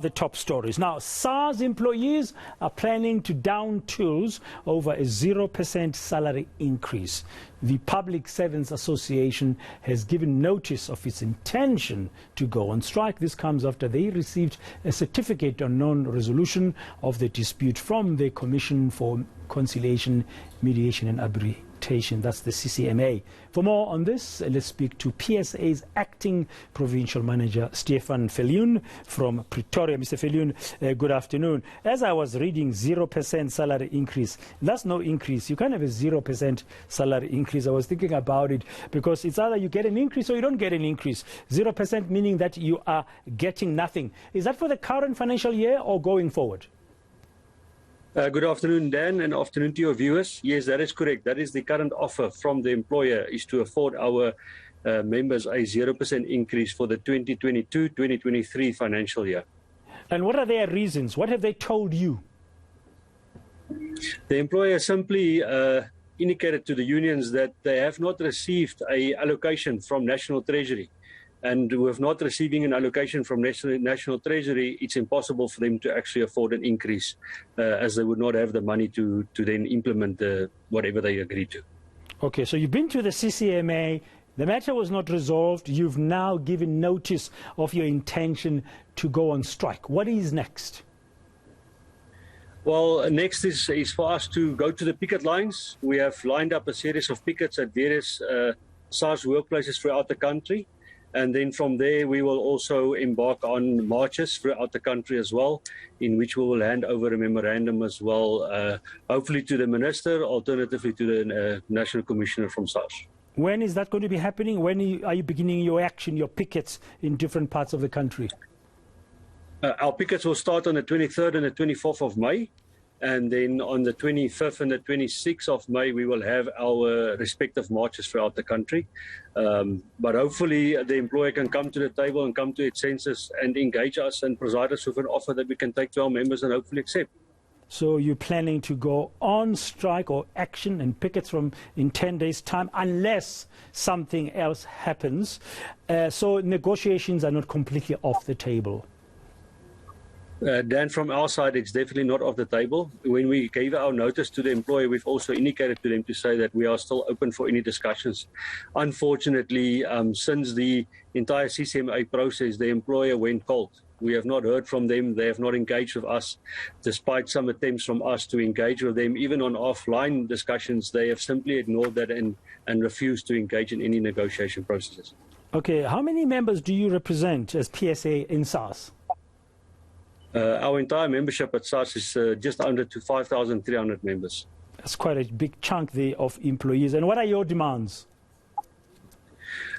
The top stories. Now, Sars employees are planning to down tools over a 0% salary increase. The Public Servants Association has given notice of its intention to go on strike. This comes after they received a certificate on non-resolution of the dispute from the Commission for Conciliation, Mediation and Arbitration. That's the CCMA. For more on this, let's speak to PSA's acting provincial manager, Stefan Viljoen from Pretoria. Mr. Viljoen, good afternoon. As I was reading 0% salary increase, that's no increase. You can't have a 0% salary increase. I was thinking about it because it's either you get an increase or you don't get an increase. 0% meaning that you are getting nothing. Is that for the current financial year or going forward? Good afternoon, Dan, and afternoon to your viewers. Yes, that is correct. That is the current offer from the employer, is to afford our members a 0% increase for the 2022-2023 financial year. And what are their reasons? What have they told you? The employer simply indicated to the unions that they have not received an allocation from National Treasury. And with not receiving an allocation from National Treasury, it's impossible for them to actually afford an increase, as they would not have the money to then implement whatever they agreed to. Okay, so you've been to the CCMA, the matter was not resolved, you've now given notice of your intention to go on strike. What is next? Well, next is for us to go to the picket lines. We have lined up a series of pickets at various Sars workplaces throughout the country. And then from there, we will also embark on marches throughout the country as well, in which we will hand over a memorandum as well, hopefully to the minister, alternatively to the National Commissioner from Sars. When is that going to be happening? When are you beginning your action, your pickets in different parts of the country? Our pickets will start on the 23rd and the 24th of May. And then on the 25th and the 26th of May, we will have our respective marches throughout the country. But hopefully the employer can come to the table and come to its senses and engage us and provide us with an offer that we can take to our members and hopefully accept. So you're planning to go on strike or action and pickets in 10 days' time unless something else happens. So negotiations are not completely off the table. Dan, from our side, it's definitely not off the table. When we gave our notice to the employer, we've also indicated to them to say that we are still open for any discussions. Unfortunately, since the entire CCMA process, the employer went cold. We have not heard from them. They have not engaged with us, despite some attempts from us to engage with them. Even on offline discussions, they have simply ignored that and refused to engage in any negotiation processes. Okay, how many members do you represent as PSA in Sars? Our entire membership at Sars is just under to 5,300 members. That's quite a big chunk there of employees. And what are your demands?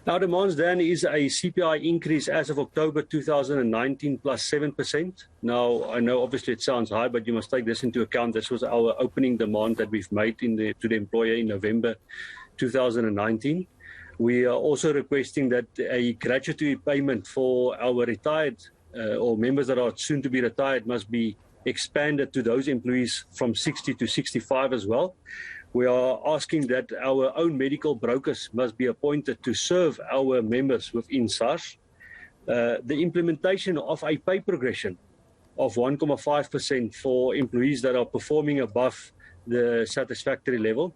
Our demands, Dan, is a CPI increase as of October 2019 plus 7%. Now, I know obviously it sounds high, but you must take this into account. This was our opening demand that we've made to the employer in November 2019. We are also requesting that a gratuity payment for our retired or members that are soon to be retired must be expanded to those employees from 60 to 65 as well. We are asking that our own medical brokers must be appointed to serve our members within Sars. The implementation of a pay progression of 1.5% for employees that are performing above the satisfactory level.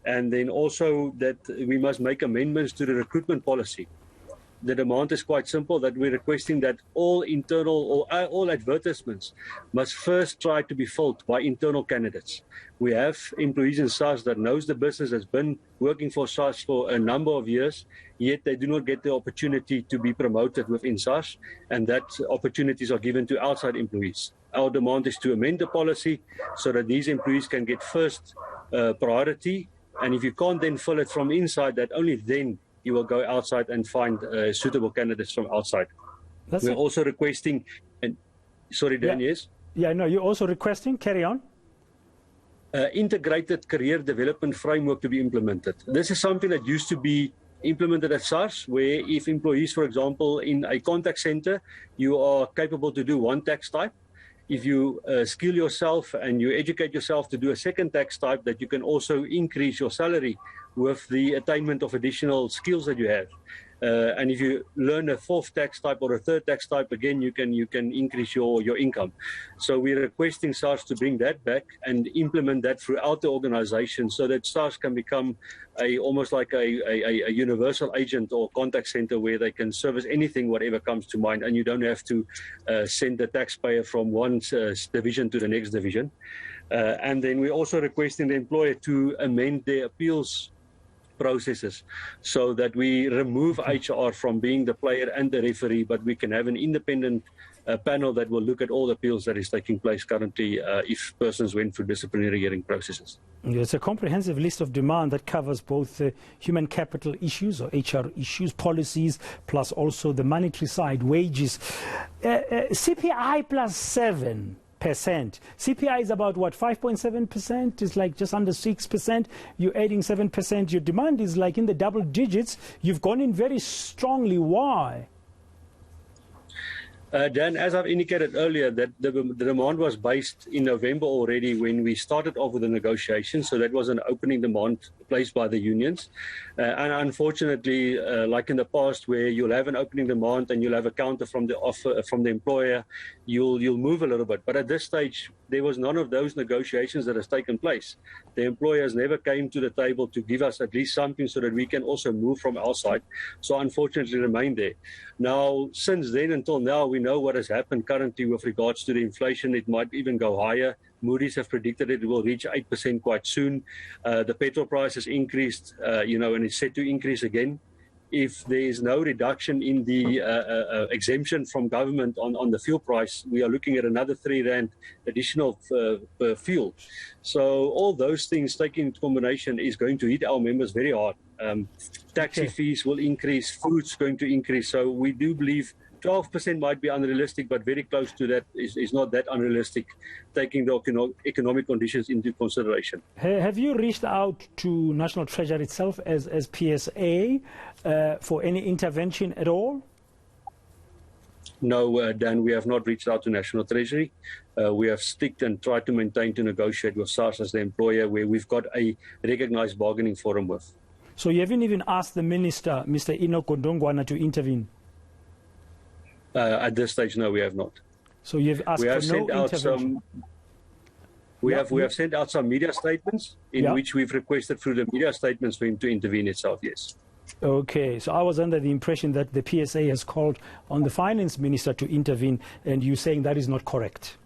And then also that we must make amendments to the recruitment policy. The demand is quite simple, that we're requesting that all internal or all advertisements must first try to be filled by internal candidates. We have employees in Sars that knows the business, has been working for Sars for a number of years, yet they do not get the opportunity to be promoted within Sars, and that opportunities are given to outside employees. Our demand is to amend the policy so that these employees can get first priority, and if you can't then fill it from inside, that only then you will go outside and find suitable candidates from outside. We're also requesting, and sorry, Dan, yes? Yeah, no, you're also requesting, carry on. Integrated career development framework to be implemented. This is something that used to be implemented at Sars, where if employees, for example, in a contact center, you are capable to do one tax type. If you skill yourself and you educate yourself to do a second tax type, that you can also increase your salary with the attainment of additional skills that you have. And if you learn a fourth tax type or a third tax type, again, you can increase your income. So we're requesting SARS to bring that back and implement that throughout the organization so that SARS can become almost like a universal agent or contact center where they can service anything, whatever comes to mind, and you don't have to send the taxpayer from one division to the next division. And then we're also requesting the employer to amend their appeals processes so that we remove HR from being the player and the referee, but we can have an independent panel that will look at all the appeals that is taking place currently if persons went through disciplinary hearing processes. It's a comprehensive list of demand that covers both human capital issues or HR issues, policies, plus also the monetary side, wages. CPI plus 7%. CPI is about what, 5.7%? It's like just under 6%. You're adding 7%. Your demand is like in the double digits. You've gone in very strongly. Why? Dan, as I've indicated earlier, that the demand was based in November already when we started off with the negotiations. So that was an opening demand placed by the unions. And unfortunately, like in the past, where you'll have an opening demand and you'll have a counter from the offer from the employer, you'll move a little bit. But at this stage, there was none of those negotiations that has taken place. The employers never came to the table to give us at least something so that we can also move from our side. So unfortunately, remain there. Now, since then until now, we know what has happened currently with regards to the inflation. It might even go higher. Moody's have predicted it will reach 8% quite soon. The petrol price has increased, and it's set to increase again. If there is no reduction in the exemption from government on the fuel price, we are looking at another R3 additional per fuel. So all those things taken into combination is going to hit our members very hard. Taxi fees will increase, food's going to increase. So we do believe 12% might be unrealistic, but very close to that is not that unrealistic, taking the economic conditions into consideration. Have you reached out to National Treasury itself as PSA for any intervention at all? No, Dan, we have not reached out to National Treasury. We have sticked and tried to maintain to negotiate with SARS as the employer, where we've got a recognized bargaining forum with. So you haven't even asked the Minister, Mr. Enoch Godongwana, to intervene? At this stage, no, we have not. So you've asked for no intervention? We have sent out some media statements in which we've requested through the media statements for him to intervene itself, yes. Okay, so I was under the impression that the PSA has called on the finance minister to intervene, and you're saying that is not correct?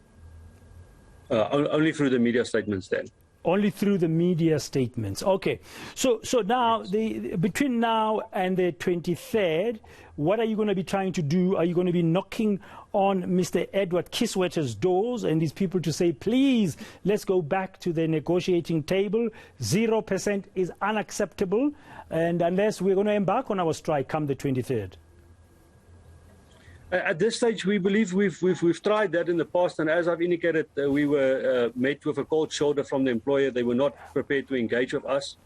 Only through the media statements then. Only through the media statements. Okay. So now, between now and the 23rd, what are you going to be trying to do? Are you going to be knocking on Mr. Edward Kisweter's doors and these people to say, please, let's go back to the negotiating table. 0% is unacceptable. And unless we're going to embark on our strike come the 23rd. At this stage, we believe we've tried that in the past, and as I've indicated, we were met with a cold shoulder from the employer. They were not prepared to engage with us.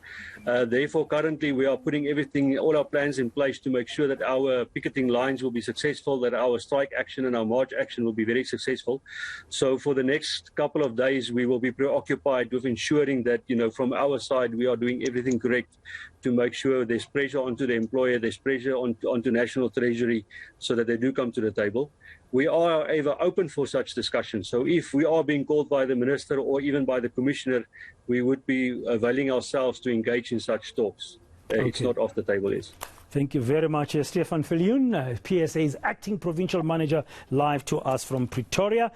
Therefore, currently, we are putting all our plans in place to make sure that our picketing lines will be successful, that our strike action and our march action will be very successful. So for the next couple of days, we will be preoccupied with ensuring that, from our side, we are doing everything correct to make sure there's pressure onto the employer, there's pressure onto National Treasury so that they do come to the table. We are, however, open for such discussions. So if we are being called by the minister or even by the commissioner, we would be availing ourselves to engage in such talks. It's not off the table, yes. Thank you very much, Stefan Viljoen, PSA's acting provincial manager, live to us from Pretoria.